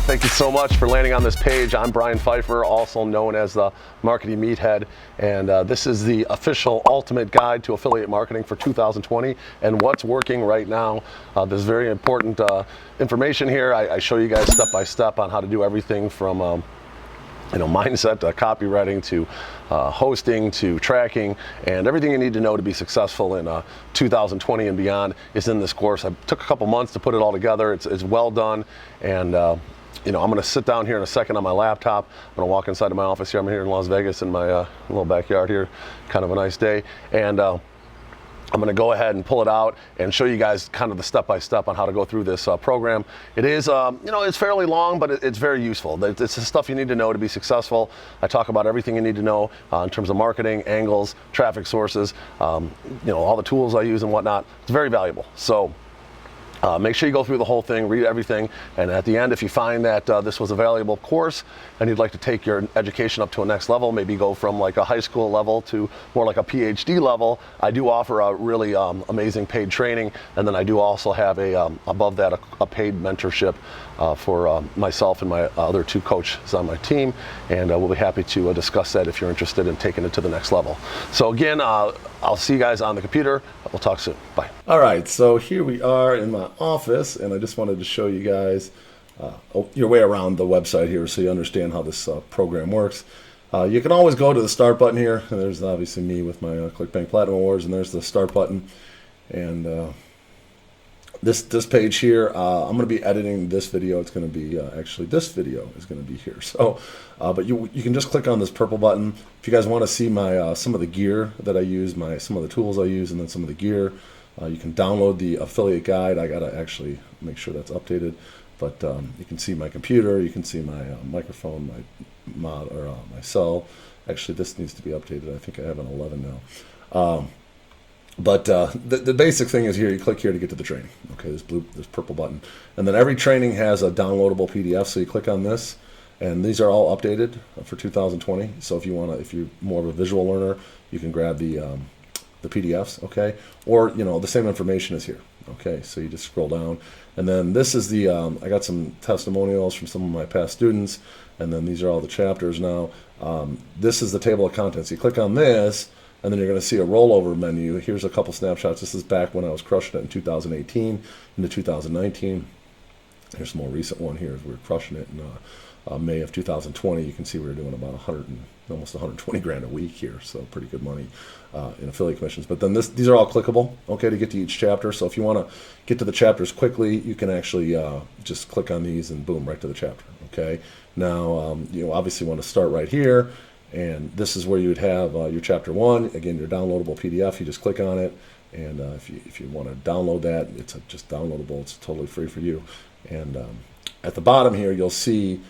Thank you so much for landing on this page. I'm Brian Pfeiffer, also known as the Marketing Meathead, and this is the official ultimate guide to affiliate marketing for 2020 and what's working right now. There's very important information here. I show you guys step by step on how to do everything from mindset to copywriting to hosting to tracking, and everything you need to know to be successful in 2020 and beyond is in this course. I took a couple months to put it all together. It's well done, and I'm going to sit down here in a second on my laptop. I'm going to walk inside of my office here. I'm here in Las Vegas in my little backyard here. Kind of a nice day, and I'm going to go ahead and pull it out and show you guys kind of the step-by-step on how to go through this program. It is, it's fairly long, but it's very useful. It's the stuff you need to know to be successful. I talk about everything you need to know in terms of marketing, angles, traffic sources, all the tools I use and whatnot. It's very valuable. So make sure you go through the whole thing, read everything, and at the end, if you find that this was a valuable course and you'd like to take your education up to a next level, maybe go from like a high school level to more like a PhD level, I do offer a really amazing paid training, and then I do also have above that a paid mentorship for myself and my other two coaches on my team, and we'll be happy to discuss that if you're interested in taking it to the next level. So again, I'll see you guys on the computer. We'll talk soon. Bye. All right, so here we are in my office, and I just wanted to show you guys your way around the website here so you understand how this program works. You can always go to the start button here, and there's obviously me with my ClickBank Platinum Awards, and there's the start button. And this page here, I'm going to be editing this video. It's going to be actually this video is going to be here. So, but you can just click on this purple button if you guys want to see my some of the gear that I use, some of the tools I use, and then some of the gear. You can download the affiliate guide. I gotta actually make sure that's updated, but you can see my computer. You can see my microphone, my cell. Actually, this needs to be updated. I think I have an 11 now. But the basic thing is here, you click here to get to the training. Okay, this purple button. And then every training has a downloadable PDF, so you click on this, and these are all updated for 2020. So if you're more of a visual learner, you can grab the PDFs, okay? Or, the same information is here, okay? So you just scroll down. And then this is I got some testimonials from some of my past students, and then these are all the chapters now. This is the table of contents. You click on this, and then you're going to see a rollover menu. Here's a couple snapshots. This is back when I was crushing it in 2018 into 2019. Here's a more recent one here as we were crushing it in May of 2020. You can see we were doing about almost 120 grand a week here, so pretty good money in affiliate commissions. But then these are all clickable, okay, to get to each chapter. So if you want to get to the chapters quickly, you can actually just click on these and boom, right to the chapter, okay? Now, you obviously want to start right here. And this is where you would have your chapter 1. Again, your downloadable PDF. You just click on it, and if you want to download that, it's just downloadable. It's totally free for you. And at the bottom here, you'll see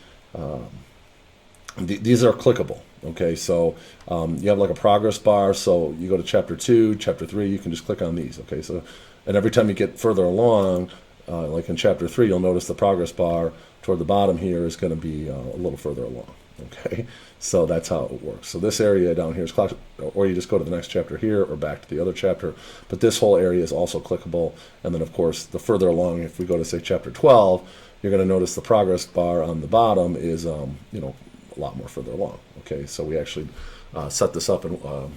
these are clickable. Okay, so you have like a progress bar. So you go to chapter 2, chapter 3. You can just click on these. Okay, so and every time you get further along, like in chapter 3, you'll notice the progress bar toward the bottom here is going to be a little further along. Okay, so that's how it works. So this area down here is clickable, or you just go to the next chapter here or back to the other chapter. But this whole area is also clickable. And then, of course, the further along, if we go to, say, chapter 12, you're going to notice the progress bar on the bottom is, a lot more further along. Okay, so we actually set this up in a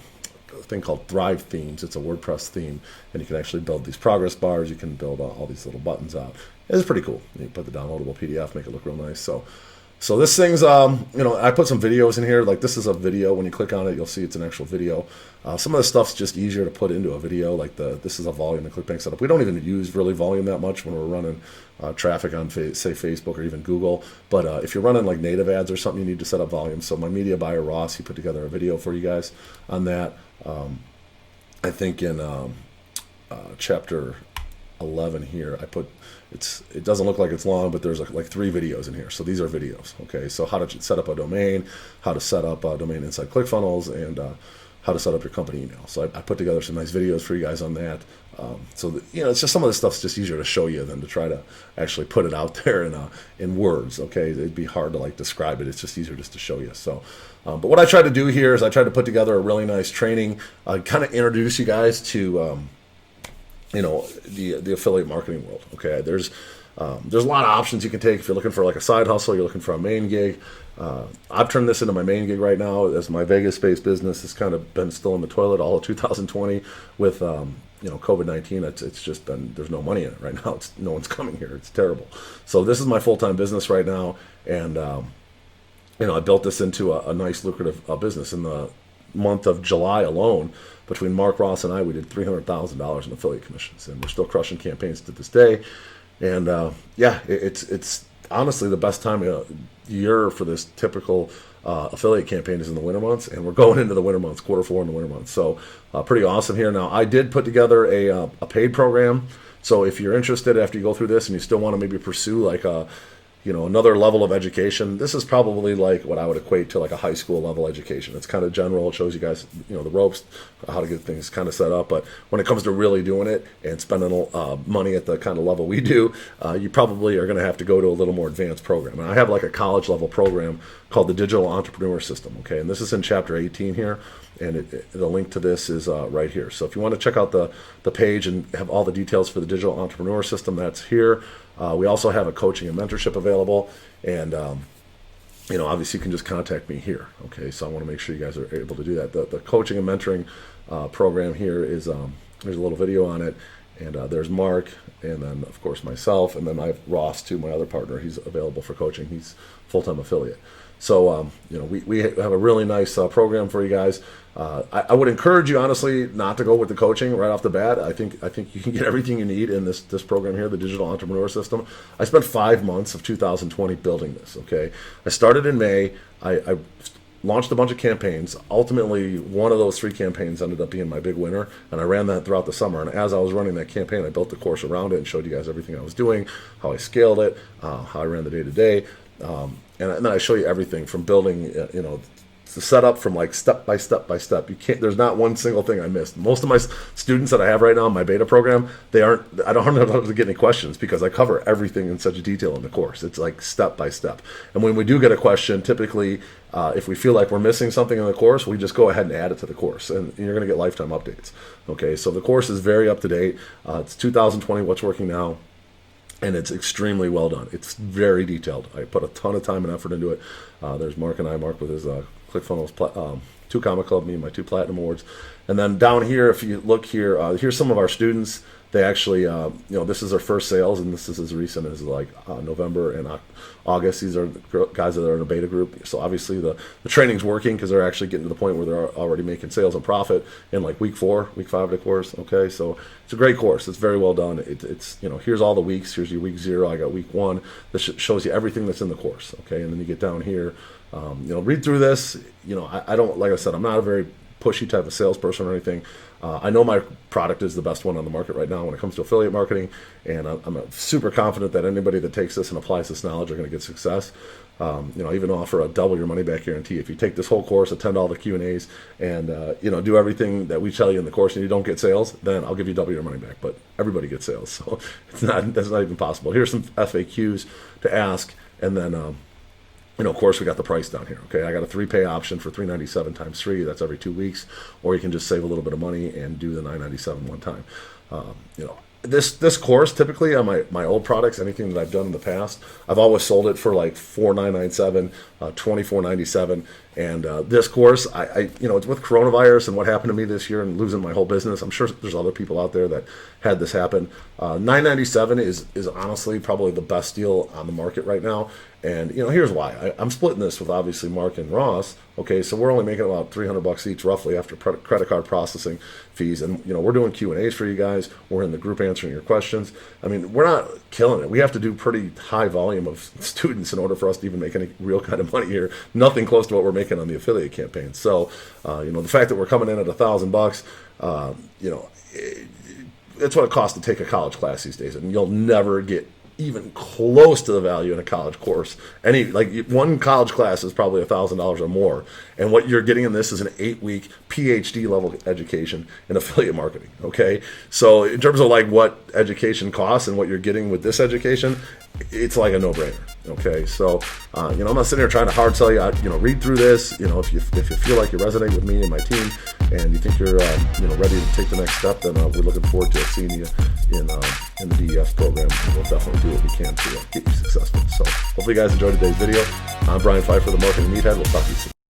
thing called Thrive Themes. It's a WordPress theme, and you can actually build these progress bars. You can build all these little buttons out. It's pretty cool. You put the downloadable PDF, make it look real nice. So this thing's, I put some videos in here. Like this is a video. When you click on it, you'll see it's an actual video. Some of the stuff's just easier to put into a video. Like this is a volume and ClickBank setup. We don't even use really volume that much when we're running traffic on, say, Facebook or even Google. But if you're running like native ads or something, you need to set up volume. So my media buyer, Ross, he put together a video for you guys on that. I think in chapter 11 here, it doesn't look like it's long, but there's like 3 videos in here. So these are videos, okay? So how to set up a domain, how to set up a domain inside ClickFunnels, and how to set up your company email. So I put together some nice videos for you guys on that. It's just some of this stuff's just easier to show you than to try to actually put it out there in words, okay? It'd be hard to like describe it. It's just easier just to show you. So, but what I tried to do here is I tried to put together a really nice training, kind of introduce you guys to the affiliate marketing world. Okay, there's There's a lot of options you can take if you're looking for like a side hustle, you're looking for a main gig. I've turned this into my main gig right now as my Vegas-based business has kind of been still in the toilet all of 2020 with COVID-19. It's just been, there's no money in it right now. No one's coming here. It's terrible. So this is my full-time business right now, and I built this into a nice lucrative business. In the month of July alone, between Mark Ross and I, we did $300,000 in affiliate commissions, and we're still crushing campaigns to this day. And it's honestly the best time of year for this typical affiliate campaign is in the winter months, and we're going into the winter months, quarter 4 in the winter months. So pretty awesome here. Now, I did put together a paid program. So if you're interested after you go through this and you still want to maybe pursue like another level of education, this is probably like what I would equate to like a high school level education. It's kind of general. It shows you guys, the ropes, how to get things kind of set up. But when it comes to really doing it and spending money at the kind of level we do, you probably are going to have to go to a little more advanced program. And I have like a college level program called the Digital Entrepreneur System. Okay, and this is in chapter 18 here. And the link to this is right here. So if you want to check out the page and have all the details for the Digital Entrepreneur System, that's here. We also have a coaching and mentorship available. And, obviously you can just contact me here. Okay, so I want to make sure you guys are able to do that. The coaching and mentoring program here is, there's a little video on it. And there's Mark, and then, of course, myself. And then I have Ross, too, my other partner. He's available for coaching. He's full-time affiliate. So, we have a really nice program for you guys. I would encourage you, honestly, not to go with the coaching right off the bat. I think you can get everything you need in this program here, the Digital Entrepreneur System. I spent 5 months of 2020 building this, okay? I started in May. I launched a bunch of campaigns. Ultimately, one of those 3 campaigns ended up being my big winner, and I ran that throughout the summer. And as I was running that campaign, I built the course around it and showed you guys everything I was doing, how I scaled it, how I ran the day-to-day. And then I show you everything from building, the setup from like step by step by step. There's not one single thing I missed. Most of my students that I have right now in my beta program, I don't have to get any questions because I cover everything in such detail in the course. It's like step by step. And when we do get a question, typically, if we feel like we're missing something in the course, we just go ahead and add it to the course, and you're going to get lifetime updates. Okay, so the course is very up to date. It's 2020, what's working now. And it's extremely well done. It's very detailed. I put a ton of time and effort into it. There's Mark and I, Mark with his ClickFunnels 2 Comma Club, me and my 2 Platinum Awards. And then down here, if you look here, here's some of our students. They actually, this is their first sales, and this is as recent as like November and August. These are guys that are in a beta group. So obviously the training's working because they're actually getting to the point where they're already making sales and profit in like week 4, week 5 of the course. Okay, so it's a great course. It's very well done. It's here's all the weeks. Here's your week 0. I got week 1. This shows you everything that's in the course. Okay, and then you get down here. Read through this. I don't, like I said, I'm not a very pushy type of salesperson or anything. I know my product is the best one on the market right now when it comes to affiliate marketing, and I'm super confident that anybody that takes this and applies this knowledge are going to get success. I even offer a double your money back guarantee. If you take this whole course, attend all the Q&As, and do everything that we tell you in the course, and you don't get sales, then I'll give you double your money back. But everybody gets sales, so that's not even possible. Here's some FAQs to ask, and then of course, we got the price down here. Okay, I got a 3-pay option for $397 times 3. That's every 2 weeks, or you can just save a little bit of money and do the $997 one time. This course, typically on my old products, anything that I've done in the past, I've always sold it for like $4,997, $2,497. And this course, it's with coronavirus and what happened to me this year and losing my whole business. I'm sure there's other people out there that had this happen. $997 is honestly probably the best deal on the market right now. And here's why. I'm splitting this with obviously Mark and Ross. Okay, so we're only making about $300 each roughly after credit card processing fees, and we're doing Q&As for you guys. We're in the group answering your questions. I mean, we're not killing it. We have to do pretty high volume of students in order for us to even make any real kind of money here. Nothing close to what we're making on the affiliate campaign. So, the fact that we're coming in at $1,000, that's what it costs to take a college class these days, and you'll never get even close to the value in a college course. One college class is probably $1,000 or more, and what you're getting in this is an 8-week PhD level education in affiliate marketing. Okay, so in terms of like what education costs and what you're getting with this education, it's like a no-brainer. Okay, so I'm not sitting here trying to hard sell you. Read through this. If you feel like you resonate with me and my team, and you think you're ready to take the next step, then we're looking forward to seeing you in the DEF program. And we'll definitely do what we can to get you successful. So hopefully you guys enjoyed today's video. I'm Brian Pfeiffer, the Marketing Meathead. We'll talk to you soon.